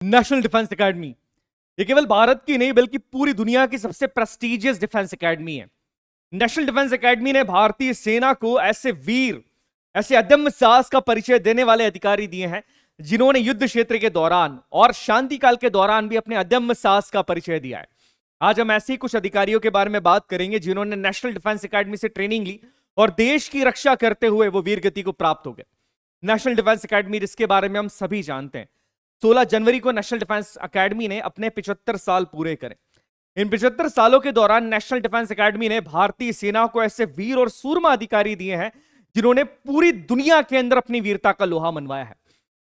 National defence academy ये केवल भारत की नहीं बल्कि पूरी दुनिया की सबसे प्रेस्टिजियस डिफेंस एकेडमी है। नेशनल डिफेंस एकेडमी ने भारतीय सेना को ऐसे वीर, ऐसे अदम्य साहस का परिचय देने वाले अधिकारी दिए हैं जिन्होंने युद्ध क्षेत्र के दौरान और शांति काल के दौरान भी अपने अदम्य साहस का परिचय दिया है। आज हम ऐसे ही कुछ अधिकारियों के बारे में बात करेंगे जिन्होंने नेशनल डिफेंस एकेडमी से ट्रेनिंग ली और देश की रक्षा करते हुए वो वीर गति को प्राप्त हो गए। नेशनल डिफेंस एकेडमी, जिसके बारे में हम सभी जानते हैं, 16 जनवरी को नेशनल डिफेंस एकेडमी ने अपने 75 साल पूरे करे। इन 75 सालों के दौरान नेशनल डिफेंस एकेडमी ने भारतीय सेना को ऐसे वीर और सूरमा अधिकारी दिए हैं जिन्होंने पूरी दुनिया के अंदर अपनी वीरता का लोहा मनवाया है।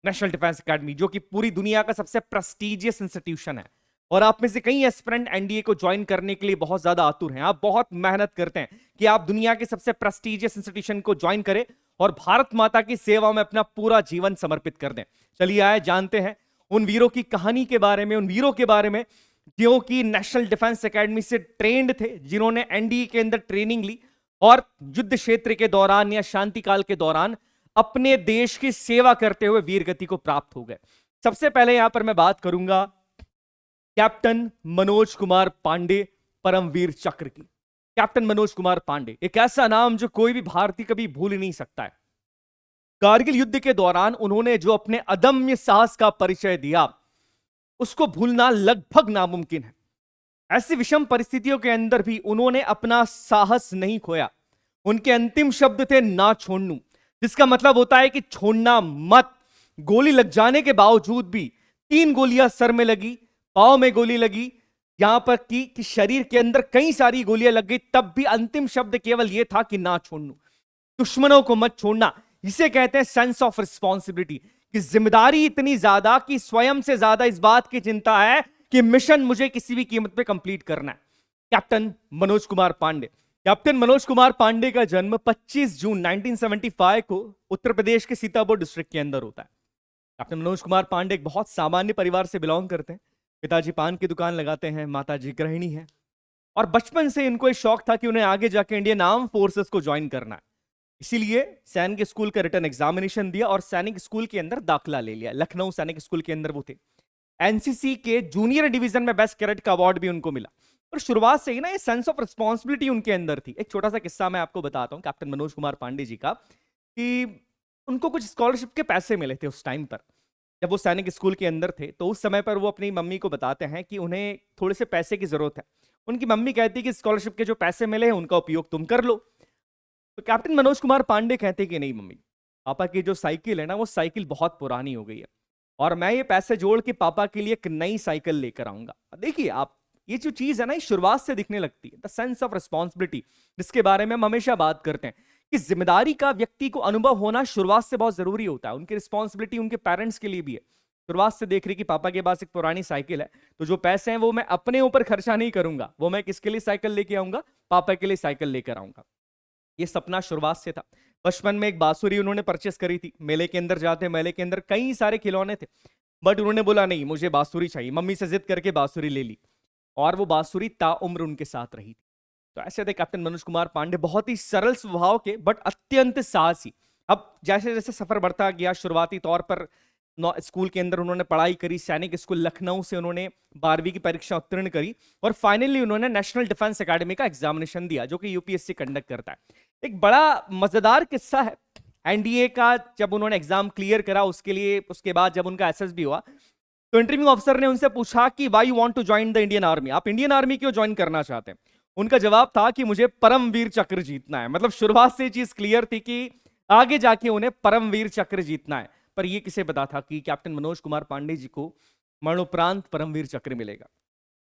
नेशनल डिफेंस एकेडमी, जो कि पूरी दुनिया का सबसे प्रेस्टिजियस इंस्टीट्यूशन है, और आप में से कई एस्पिरेंट एनडीए को ज्वाइन करने के लिए बहुत ज्यादा आतुर हैं। आप बहुत मेहनत करते हैं कि आप दुनिया के सबसे प्रेस्टिजियस इंस्टीट्यूशन को ज्वाइन करें और भारत माता की सेवा में अपना पूरा जीवन समर्पित कर दें। चलिए आए जानते हैं उन वीरों की कहानी के बारे में, उन वीरों के बारे में जो कि नेशनल डिफेंस एकेडमी से ट्रेंड थे, जिन्होंने एनडीए के अंदर ट्रेनिंग ली और युद्ध क्षेत्र के दौरान या शांति काल के दौरान अपने देश की सेवा करते हुए वीर गति को प्राप्त हो गए। सबसे पहले यहां पर मैं बात करूंगा कैप्टन मनोज कुमार पांडे परमवीर चक्र की। कैप्टन मनोज कुमार पांडे एक ऐसा नाम जो कोई भी भारतीय कभी भूल नहीं सकता है। कारगिल युद्ध के दौरान उन्होंने जो अपने अदम्य साहस का परिचय दिया, उसको भूलना लगभग नामुमकिन है। ऐसी विषम परिस्थितियों के अंदर भी उन्होंने अपना साहस नहीं खोया। उनके अंतिम शब्द थे ना छोड़नू, जिसका मतलब होता है कि छोड़ना मत। गोली लग जाने के बावजूद भी 3 गोलियां सर में लगी, पांव में गोली लगी, यहां पर कि शरीर के अंदर कई सारी गोलियां लग गई, तब भी अंतिम शब्द केवल यह था कि ना छोड़नू, दुश्मनों को मत छोड़ना। इसे कहते हैं सेंस ऑफ रिस्पॉन्सिबिलिटी, कि जिम्मेदारी इतनी ज्यादा कि स्वयं से ज्यादा इस बात की चिंता है कि मिशन मुझे किसी भी कीमत पे कंप्लीट करना है। कैप्टन मनोज कुमार पांडे। कैप्टन मनोज कुमार पांडे का जन्म 25 जून 1975 को उत्तर प्रदेश के सीतापुर डिस्ट्रिक्ट के अंदर होता है। कैप्टन मनोज कुमार पांडे एक बहुत सामान्य परिवार से बिलोंग करते हैं। पिताजी पान की दुकान लगाते हैं, माताजी गृहिणी है, और बचपन से इनको एक शौक था कि उन्हें आगे जाके इंडियन आर्म फोर्सेस को ज्वाइन करना है। इसीलिए सैनिक स्कूल का रिटर्न एग्जामिनेशन दिया और सैनिक स्कूल के अंदर दाखिला ले लिया। लखनऊ सैनिक स्कूल के अंदर वो थे। एनसीसी के जूनियर डिवीजन में बेस्ट कैडेट का अवार्ड भी उनको मिला। और शुरुआत से ही ना ये सेंस ऑफ रिस्पॉन्सिबिलिटी उनके अंदर थी। एक छोटा सा किस्सा मैं आपको बताता हूँ कैप्टन मनोज कुमार पांडे जी का, कि उनको कुछ स्कॉलरशिप के पैसे मिले थे उस टाइम पर जब वो सैनिक स्कूल के अंदर थे। तो उस समय पर वो अपनी मम्मी को बताते हैं कि उन्हें थोड़े से पैसे की जरूरत है। उनकी मम्मी कहती है कि स्कॉलरशिप के जो पैसे मिले हैं उनका उपयोग तुम कर लो। तो कैप्टन मनोज कुमार पांडे कहते हैं कि नहीं मम्मी, पापा की जो साइकिल है ना, वो साइकिल बहुत पुरानी हो गई है और मैं ये पैसे जोड़ के पापा के लिए एक नई साइकिल लेकर आऊंगा। देखिए आप, ये जो चीज है ना, ये शुरुआत से दिखने लगती है, द सेंस ऑफ रिस्पॉन्सिबिलिटी, जिसके बारे में हम हमेशा बात करते हैं कि जिम्मेदारी का व्यक्ति को अनुभव होना शुरुआत से बहुत जरूरी होता है। उनकी रिस्पॉन्सिबिलिटी उनके पेरेंट्स के लिए भी है। शुरुआत से देख रही कि पापा के पास एक पुरानी साइकिल है, तो जो पैसे हैं वो मैं अपने ऊपर खर्चा नहीं करूंगा, वो मैं किसके लिए साइकिल लेके आऊंगा, पापा के लिए साइकिल लेकर आऊंगा। ये सपना शुरुआत से था। बचपन में एक बांसुरी उन्होंने परचेस करी थी। मेले के अंदर जाते, मेले के अंदर कई सारे खिलौने थे, बट उन्होंने बोला नहीं मुझे बांसुरी चाहिए। मम्मी से जिद करके बांसुरी ले ली और वो बांसुरी ताउम्र उनके साथ रही थी। तो ऐसे थे कैप्टन मनोज कुमार पांडे, बहुत ही सरल स्वभाव के बट अत्यंत साहसी। अब जैसे जैसे सफर बढ़ता गया, शुरुआती तौर पर स्कूल के अंदर उन्होंने पढ़ाई करी। सैनिक स्कूल लखनऊ से उन्होंने 12वीं की परीक्षा उत्तीर्ण करी और फाइनली उन्होंने नेशनल डिफेंस एकेडमी का एग्जामिनेशन दिया, जो कि यूपीएससी कंडक्ट करता है। एक बड़ा मजेदार किस्सा है एनडीए का। जब उन्होंने एग्जाम क्लियर करा उसके बाद जब उनका एसएसबी हुआ, तो इंटरव्यू ऑफिसर ने उनसे पूछा कि why you want to join the Indian army, आप इंडियन आर्मी क्यों ज्वाइन करना चाहते हैं। उनका जवाब था कि मुझे परमवीर चक्र जीतना है। मतलब शुरुआत से चीज क्लियर थी कि आगे जाके उन्हें परमवीर चक्र जीतना है। पर यह किसे पता था कि कैप्टन मनोज कुमार पांडे जी को मरणोपरांत परमवीर चक्र मिलेगा।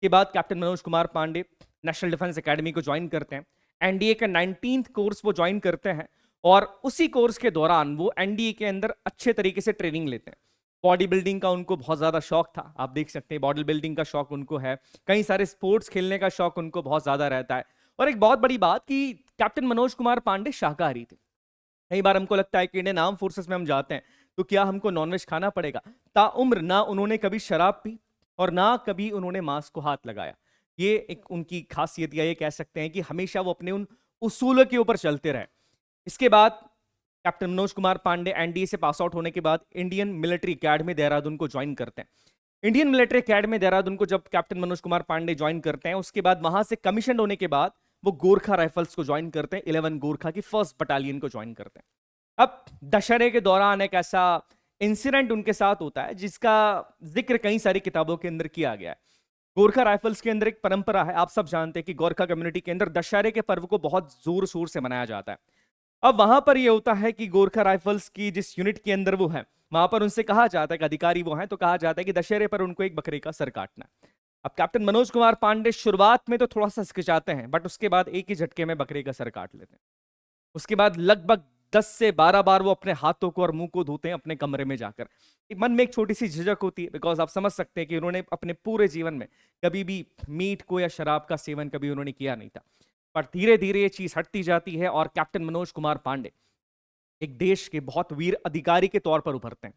के बाद captain Manoj Kumar Pandey national defence academy को ज्वाइन करते हैं। एनडीए का 19th कोर्स वो ज्वाइन करते हैं और उसी कोर्स के दौरान वो एनडीए के अंदर अच्छे तरीके से ट्रेनिंग लेते हैं। बॉडी बिल्डिंग का उनको बहुत ज्यादा शौक था। आप देख सकते हैं बॉडी बिल्डिंग का शौक उनको है, कई सारे स्पोर्ट्स खेलने का शौक उनको बहुत ज्यादा रहता है। और एक बहुत बड़ी बात कि कैप्टन मनोज कुमार पांडे शाकाहारी थे। कई बार हमको लगता है कि इंडियन आर्म फोर्सेस में हम जाते हैं तो क्या हमको नॉनवेज खाना पड़ेगा। ताउम्र ना उन्होंने कभी शराब पी और ना कभी उन्होंने मांस को हाथ लगाया। ये एक उनकी खासियत, या ये कह सकते हैं कि हमेशा वो अपने उन उसूलों के ऊपर चलते रहे। इसके बाद कैप्टन मनोज कुमार पांडे एनडीए से पास आउट होने के बाद इंडियन मिलिट्री अकेडमी देहरादून को ज्वाइन करते हैं। इंडियन मिलिट्री अकेडमी देहरादून को जब कैप्टन मनोज कुमार पांडे ज्वाइन करते हैं, उसके बाद वहां से कमीशन होने के बाद वो गोरखा राइफल्स को ज्वाइन करते हैं, 11 गोरखा की फर्स्ट बटालियन को ज्वाइन करते हैं। अब दशहरे के दौरान एक ऐसा इंसिडेंट उनके साथ होता है जिसका जिक्र कई सारी किताबों के अंदर किया गया है। गोरखा राइफल्स के अंदर एक परंपरा है, आप सब जानते हैं कि गोरखा कम्युनिटी के अंदर दशहरे के पर्व को बहुत जोर शोर से मनाया जाता है। अब वहां पर यह होता है कि गोरखा राइफल्स की जिस यूनिट के अंदर वो है, वहां पर उनसे कहा जाता है कि अधिकारी वो हैं, तो कहा जाता है कि दशहरे पर उनको एक बकरे का सर काटना है। अब कैप्टन मनोज कुमार पांडे शुरुआत में तो थोड़ा सा हिचकिचाते हैं, बट उसके बाद एक ही झटके में बकरे का सर काट लेते हैं। उसके बाद लगभग 10 से 12 बार वो अपने हाथों को और मुंह को धोते हैं अपने कमरे में जाकर। मन में एक छोटी सी झिझक होती है, बिकॉज आप समझ सकते हैं कि उन्होंने अपने पूरे जीवन में कभी भी मीट को या शराब का सेवन कभी उन्होंने किया नहीं था। पर धीरे धीरे ये चीज हटती जाती है और कैप्टन मनोज कुमार पांडे एक देश के बहुत वीर अधिकारी के तौर पर उभरते हैं।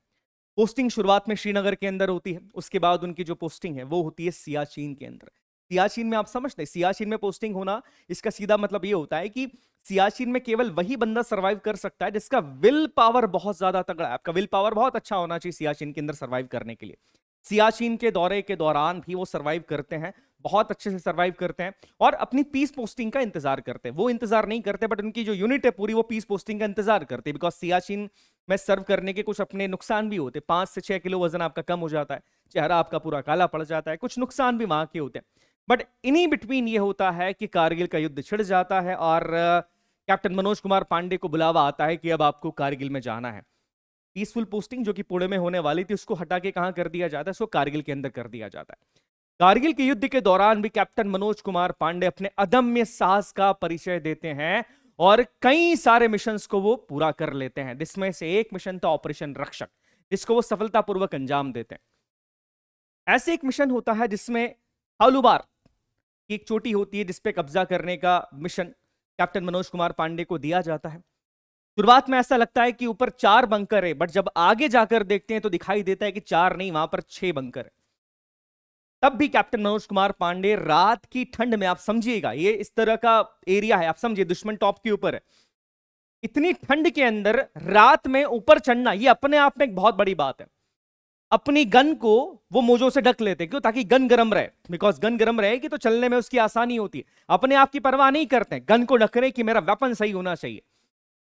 पोस्टिंग शुरुआत में श्रीनगर के अंदर होती है, उसके बाद उनकी जो पोस्टिंग है वो होती है सियाचिन के अंदर। सियाचिन में आप समझते हैं, सियाचिन में पोस्टिंग होना, इसका सीधा मतलब ये होता है कि सियाचिन में केवल वही बंदा सरवाइव कर सकता है जिसका विल पावर बहुत ज्यादा तगड़ा है। आपका विल पावर बहुत अच्छा होना चाहिए सियाचिन के अंदर सरवाइव करने के लिए। सियाचिन के दौरे के दौरान भी वो सरवाइव करते हैं, बहुत अच्छे से सरवाइव करते हैं और अपनी पीस पोस्टिंग का इंतजार करते हैं। वो इंतजार नहीं करते, बट उनकी जो यूनिट है पूरी वो पीस पोस्टिंग का इंतजार करते हैं, बिकॉज सियाचिन में सर्व करने के कुछ अपने नुकसान भी होते हैं। 5 से 6 किलो वजन आपका कम हो जाता है, चेहरा आपका पूरा काला पड़ जाता है, कुछ नुकसान भी वहां के होते हैं। बट इन्हीं बिटवीन ये होता है कि कारगिल का युद्ध छिड़ जाता है और कैप्टन मनोज कुमार पांडे को बुलावा आता है कि अब आपको कारगिल में जाना है। पीसफुल पोस्टिंग जो कि पुणे में होने वाली थी, उसको हटा के कहां कर दिया जाता है, उसको कारगिल के अंदर कर दिया जाता है। कारगिल के युद्ध के दौरान भी कैप्टन मनोज कुमार पांडे अपने अदम्य साहस का परिचय देते हैं और कई सारे मिशंस को वो पूरा कर लेते हैं, जिसमें से एक मिशन था ऑपरेशन रक्षक, जिसको वो सफलतापूर्वक अंजाम देते हैं। ऐसे एक मिशन होता है जिसमें हालूबार की एक चोटी होती है जिसपे कब्जा करने का मिशन कैप्टन मनोज कुमार पांडे को दिया जाता है। शुरुआत में ऐसा लगता है कि ऊपर 4 बंकर है, बट जब आगे जाकर देखते हैं तो दिखाई देता है कि 4 नहीं, वहां पर 6 बंकर है। तब भी कैप्टन मनोज कुमार पांडे रात की ठंड में, आप समझिएगा ये इस तरह का एरिया है, आप समझिए दुश्मन टॉप के ऊपर है, इतनी ठंड के अंदर रात में ऊपर चढ़ना ये अपने आप में एक बहुत बड़ी बात है। अपनी गन को वो मोजों से ढक लेते, क्यों? ताकि गन गर्म रहे, बिकॉज गन गर्म रहेगी तो चलने में उसकी आसानी होती है। अपने आप की परवाह नहीं करते, गन को ढक रहे कि मेरा वेपन सही होना चाहिए।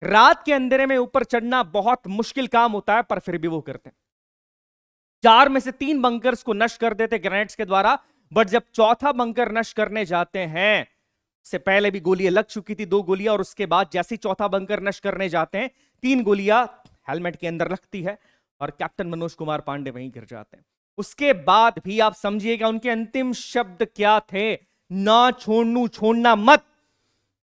रात के अंधेरे में ऊपर चढ़ना बहुत मुश्किल काम होता है, पर फिर भी वो करते हैं। 4 में से 3 बंकर्स को नष्ट कर देते ग्रेनेड्स के द्वारा, बट जब चौथा बंकर नष्ट करने जाते हैं, से पहले भी गोलियां लग चुकी थी, 2 गोलियां, और उसके बाद जैसे चौथा बंकर नष्ट करने जाते हैं 3 गोलियां हेलमेट के अंदर लगती है और कैप्टन मनोज कुमार पांडे वहीं गिर जाते हैं। उसके बाद भी आप समझिएगा उनके अंतिम शब्द क्या थे, ना छोड़ना मत।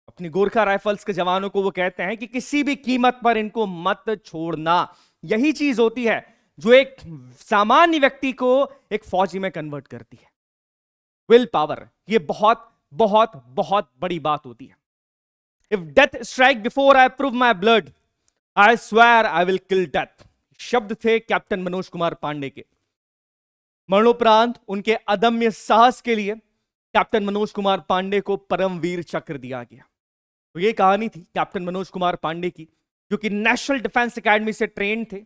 अपनी गोरखा राइफल्स के जवानों को वो कहते हैं कि किसी भी कीमत पर इनको मत छोड़ना। यही चीज होती है जो एक सामान्य व्यक्ति को एक फौजी में कन्वर्ट करती है, विल पावर। ये बहुत बहुत बहुत बड़ी बात होती है। If death strike before I prove my blood, I swear I will kill death. शब्द थे कैप्टन मनोज कुमार पांडे के। मरणोपरांत उनके अदम्य साहस के लिए कैप्टन मनोज कुमार पांडे को परमवीर चक्र दिया गया। तो ये कहानी थी कैप्टन मनोज कुमार पांडे की, जो कि नेशनल डिफेंस एकेडमी से ट्रेंड थे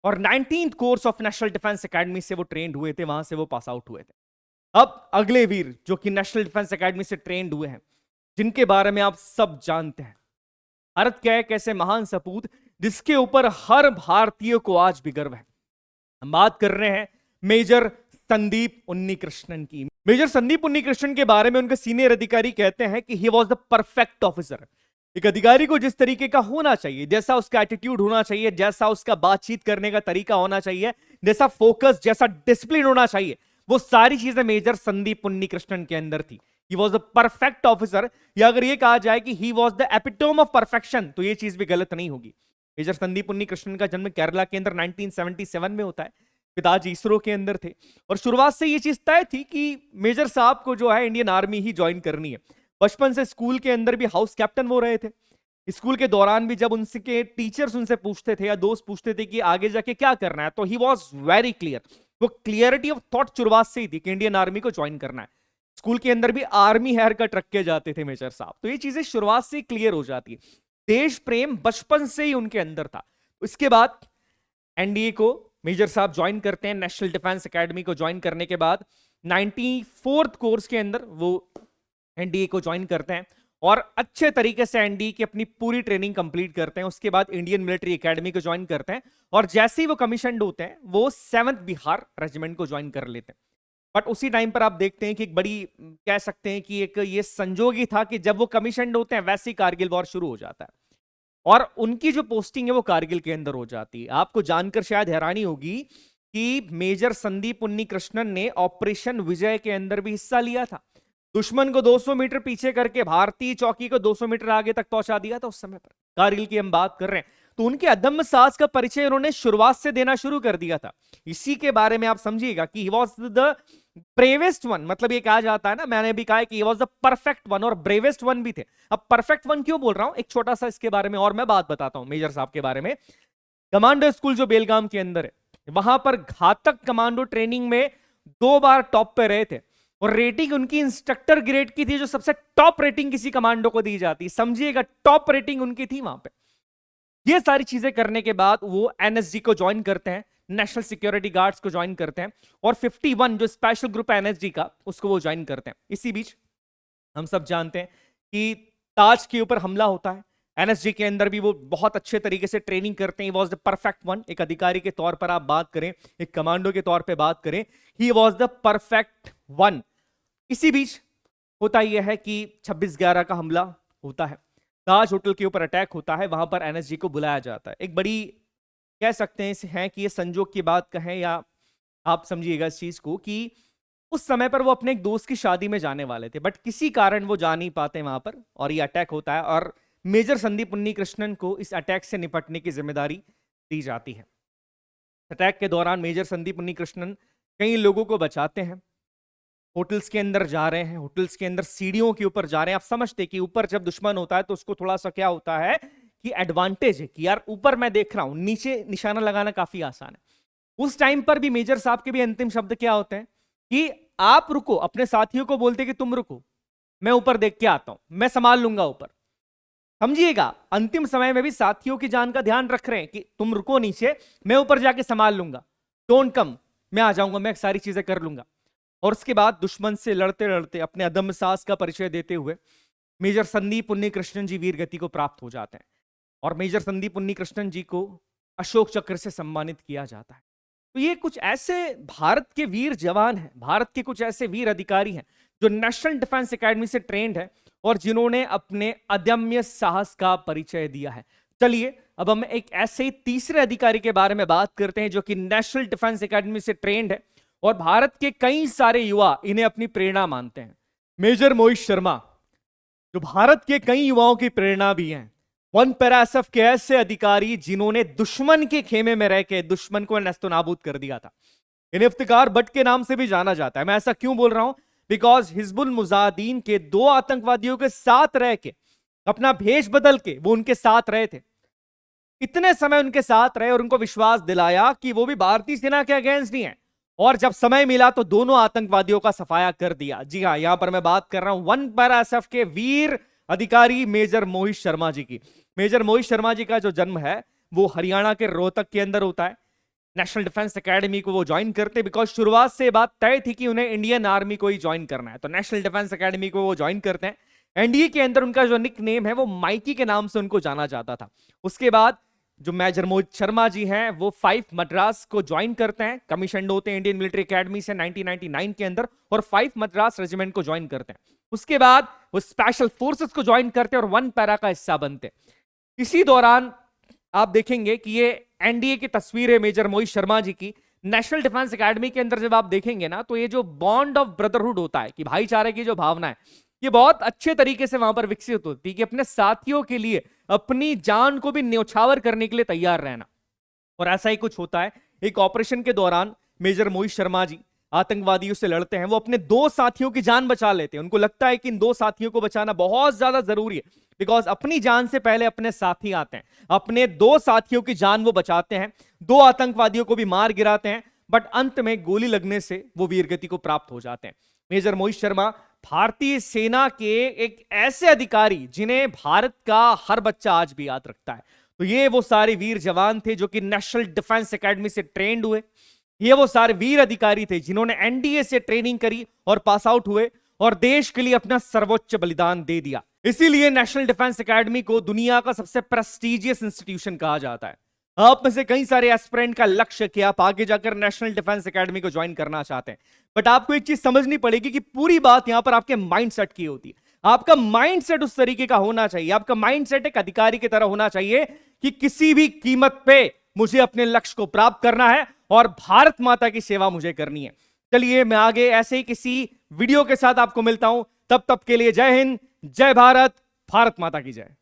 और 19th course of national defence academy से वो ट्रेंड हुए थे, वहां से वो पास आउट हुए थे। अब अगले वीर जो कि नेशनल डिफेंस एकेडमी से ट्रेंड हुए हैं, जिनके बारे में आप सब जानते हैं। भारत का एक ऐसे महान सपूत जिसके ऊपर हर भारतीय को आज भी गर्व है। हम बात कर रहे हैं मेजर संदीप उन्नीकृष्णन की। मेजर संदीप उन्नीकृष्णन के बारे में उनके सीनियर अधिकारी कहते हैं कि he was the perfect officer. एक अधिकारी को जिस तरीके का होना चाहिए, जैसा उसका एटीट्यूड होना चाहिए, जैसा उसका बातचीत करने का तरीका होना चाहिए, जैसा फोकस, जैसा डिसिप्लिन होना चाहिए, वो सारी चीजें मेजर संदीप उन्नीकृष्णन के अंदर थी। He was the perfect officer, या अगर ये कहा जाए कि he was the epitome of perfection, तो ये चीज भी गलत नहीं होगी। मेजर संदीप उन्नीकृष्णन का जन्म केरला के अंदर 1977 में होता है। पिताजी इसरो के अंदर थे और शुरुआत से ये चीज तय थी कि मेजर साहब को जो है इंडियन आर्मी ही ज्वाइन करनी है। बचपन से स्कूल के अंदर भी हाउस कैप्टन वो रहे थे। स्कूल के दौरान भी जब उनके टीचर्स उनसे पूछते थे या दोस्त पूछते थे कि आगे जाके क्या करना है, तो ही वॉज वेरी क्लियर। वो क्लियरिटी ऑफ थॉट शुरुआत से ही थी कि इंडियन आर्मी को ज्वाइन करना है। स्कूल के अंदर भी आर्मी हेयर कट रख के जाते थे मेजर साहब, तो ये चीजें शुरुआत से क्लियर हो जाती है। देश प्रेम बचपन से ही उनके अंदर था। इसके बाद एनडीए को मेजर साहब ज्वाइन करते हैं नेशनल डिफेंस एकेडमी को ज्वाइन करने के बाद 94th कोर्स के अंदर वो एनडीए को ज्वाइन करते हैं और अच्छे तरीके से एनडीए की अपनी पूरी ट्रेनिंग कंप्लीट करते हैं। उसके बाद इंडियन मिलिट्री एकेडमी को ज्वाइन करते हैं और जैसे ही वो कमीशन्ड होते हैं वो 7th बिहार रेजिमेंट को ज्वाइन कर लेते हैं। बट उसी टाइम पर आप देखते हैं कि एक बड़ी कह सकते हैं कि एक ये संजोग ही था कि जब वो कमीशन्ड होते हैं वैसे ही कारगिल वॉर शुरू हो जाता है और उनकी जो पोस्टिंग है वो कारगिल के अंदर हो जाती है। आपको जानकर शायद हैरानी होगी कि मेजर संदीप उन्नीकृष्णन ने ऑपरेशन विजय के अंदर भी हिस्सा लिया था। दुश्मन को 200 मीटर पीछे करके भारतीय चौकी को 200 मीटर आगे तक पहुंचा दिया था उस समय पर। कारगिल की हम बात कर रहे हैं, तो उनके अदम्य साहस का परिचय उन्होंने शुरुआत से देना शुरू कर दिया था। इसी के बारे में आप समझिएगा कि he was the bravest one, मतलब ये कहा जाता है ना, मैंने भी कहा कि he was the perfect one और ब्रेवेस्ट वन भी थे। अब परफेक्ट वन क्यों बोल रहा हूं, एक छोटा सा इसके बारे में और मैं बात बताता हूं मेजर साहब के बारे में। कमांडो स्कूल जो बेलगाम के अंदर है, वहां पर घातक कमांडो ट्रेनिंग में 2 बार टॉप पे रहे थे और रेटिंग उनकी इंस्ट्रक्टर ग्रेड की थी, जो सबसे टॉप रेटिंग किसी कमांडो को दी जाती, समझिएगा टॉप रेटिंग उनकी थी वहां पे। ये सारी चीजें करने के बाद वो एनएसजी को ज्वाइन करते हैं, नेशनल सिक्योरिटी गार्ड्स को ज्वाइन करते हैं और 51 जो स्पेशल ग्रुप है एनएसजी का, उसको वो ज्वाइन करते हैं। इसी बीच हम सब जानते हैं कि ताज के ऊपर हमला होता है। एनएसजी के अंदर भी वो बहुत अच्छे तरीके से ट्रेनिंग करते हैं। He was the perfect one, एक अधिकारी के तौर पर आप बात करें, एक कमांडो के तौर पर बात करें, he was the perfect one. इसी बीच होता यह है कि 26/11 का हमला होता है, ताज होटल के ऊपर अटैक होता है, वहां पर एनएसजी को बुलाया जाता है। एक बड़ी कह सकते हैं कि ये संजोग की बात कहें या आप समझिएगा इस चीज को कि उस समय पर वो अपने एक दोस्त की शादी में जाने वाले थे, बट किसी कारण वो जा नहीं पाते वहां पर और ये अटैक होता है और मेजर संदीप उन्नीकृष्णन को इस अटैक से निपटने की जिम्मेदारी दी जाती है। अटैक के दौरान मेजर संदीप उन्नीकृष्णन कई लोगों को बचाते हैं। होटल्स के अंदर जा रहे हैं, होटल्स के अंदर सीढ़ियों के ऊपर जा रहे हैं। आप समझते कि ऊपर जब दुश्मन होता है तो उसको थोड़ा सा क्या होता है कि एडवांटेज है कि यार ऊपर मैं देख रहा हूं, नीचे निशाना लगाना काफी आसान है। उस टाइम पर भी मेजर साहब के भी अंतिम शब्द क्या होते हैं कि आप रुको, अपने साथियों को बोलते कि तुम रुको, मैं ऊपर देख के आता हूं, मैं संभाल लूंगा ऊपर। समझिएगा, अंतिम समय में भी साथियों की जान का ध्यान रख रहे हैं कि तुम रुको नीचे, मैं ऊपर जाके संभाल लूंगा, डोंट कम, मैं आ जाऊंगा, मैं सारी चीजें कर लूंगा। और उसके बाद दुश्मन से लड़ते लड़ते अपने अदम्य साहस का परिचय देते हुए मेजर संदीप उन्नीकृष्णन जी वीर गति को प्राप्त हो जाते हैं और मेजर संदीप उन्नीकृष्णन जी को अशोक चक्र से सम्मानित किया जाता है। तो ये कुछ ऐसे भारत के वीर जवान हैं, भारत के कुछ ऐसे वीर अधिकारी हैं जो नेशनल डिफेंस एकेडमी से ट्रेंड है और जिन्होंने अपने अदम्य साहस का परिचय दिया है। चलिए अब हम एक ऐसे ही तीसरे अधिकारी के बारे में बात करते हैं जो कि नेशनल डिफेंस एकेडमी से ट्रेंड है और भारत के कई सारे युवा इन्हें अपनी प्रेरणा मानते हैं। मेजर मोहित शर्मा, जो भारत के कई युवाओं की प्रेरणा भी हैं। 1 पैरा एसएफ के ऐसे अधिकारी जिन्होंने दुश्मन के खेमे में रह के दुश्मन को नस्तो नाबूद कर दिया था। इन्हें इफ्तिकार भट्ट के नाम से भी जाना जाता है। मैं ऐसा क्यों बोल रहा हूं, बिकॉज हिजबुल मुजाहिदीन के 2 आतंकवादियों के साथ रह के, अपना भेष बदल के वो उनके साथ रहे थे। इतने समय उनके साथ रहे और उनको विश्वास दिलाया कि वो भी भारतीय सेना के अगेंस्ट नहीं है, और जब समय मिला तो दोनों आतंकवादियों का सफाया कर दिया। जी हां, यहां पर मैं बात कर रहा हूं 1 पैरा एसएफ के वीर अधिकारी मेजर मोहित शर्मा जी की। मेजर मोहित शर्मा जी का जो जन्म है वो हरियाणा के रोहतक के अंदर होता है। नेशनल डिफेंस एकेडमी को वो ज्वाइन करते बिकॉज शुरुआत से बात तय थी कि उन्हें इंडियन आर्मी को ही ज्वाइन करना है, तो नेशनल डिफेंस एकेडमी को वो ज्वाइन करते हैं। एनडीए के अंदर उनका जो निक नेम है वो माइकी के नाम से उनको जाना जाता था। उसके बाद जो मेजर मोहित शर्मा जी हैं वो 5 मद्रास को ज्वाइन करते हैं, कमीशन होते हैं इंडियन मिलिट्री एकेडमी से 1999 के अंदर और 5 मद्रास रेजिमेंट को ज्वाइन करते हैं। उसके बाद वो स्पेशल फोर्सेस को ज्वाइन करते हैं और 1 पैरा का हिस्सा बनते हैं। इसी दौरान आप देखेंगे कि ये एनडीए की तस्वीर है मेजर मोहित शर्मा जी की। नेशनल डिफेंस एकेडमी के अंदर जब आप देखेंगे ना, तो ये जो बॉन्ड ऑफ ब्रदरहुड होता है कि भाईचारे की जो भावना है, ये बहुत अच्छे तरीके से वहां पर विकसित होती है कि अपने साथियों के लिए अपनी जान को भी न्यौछावर करने के लिए तैयार रहना। और ऐसा ही कुछ होता है। एक ऑपरेशन के दौरान मेजर मोहित शर्मा जी आतंकवादियों से लड़ते हैं, वो अपने 2 साथियों की जान बचा लेते हैं। उनको लगता है कि इन 2 साथियों को बचाना बहुत ज्यादा जरूरी है, बिकॉज अपनी जान से पहले अपने साथी आते हैं। अपने 2 साथियों की जान वो बचाते हैं, 2 आतंकवादियों को भी मार गिराते हैं, बट अंत में गोली लगने से वो वीरगति को प्राप्त हो जाते हैं। मेजर मोहित शर्मा भारतीय सेना के एक ऐसे अधिकारी जिन्हें भारत का हर बच्चा आज भी याद रखता है। तो ये वो सारे वीर जवान थे जो कि नेशनल डिफेंस एकेडमी से ट्रेंड हुए। ये वो सारे वीर अधिकारी थे जिन्होंने एनडीए से ट्रेनिंग करी और पास आउट हुए और देश के लिए अपना सर्वोच्च बलिदान दे दिया। इसीलिए नेशनल डिफेंस एकेडमी को दुनिया का सबसे प्रेस्टिजियस इंस्टीट्यूशन कहा जाता है। आप में से कई सारे एस्पिरेंट का लक्ष्य कि आप आगे जाकर नेशनल डिफेंस एकेडमी को ज्वाइन करना चाहते हैं, बट आपको एक चीज समझनी पड़ेगी कि पूरी बात यहां पर आपके माइंडसेट की होती है। आपका माइंडसेट उस तरीके का होना चाहिए, आपका माइंडसेट एक अधिकारी की तरह होना चाहिए कि किसी भी कीमत पे मुझे अपने लक्ष्य को प्राप्त करना है और भारत माता की सेवा मुझे करनी है। चलिए मैं आगे ऐसे ही किसी वीडियो के साथ आपको मिलता हूं, तब तक के लिए जय हिंद, जय भारत, भारत माता की जय।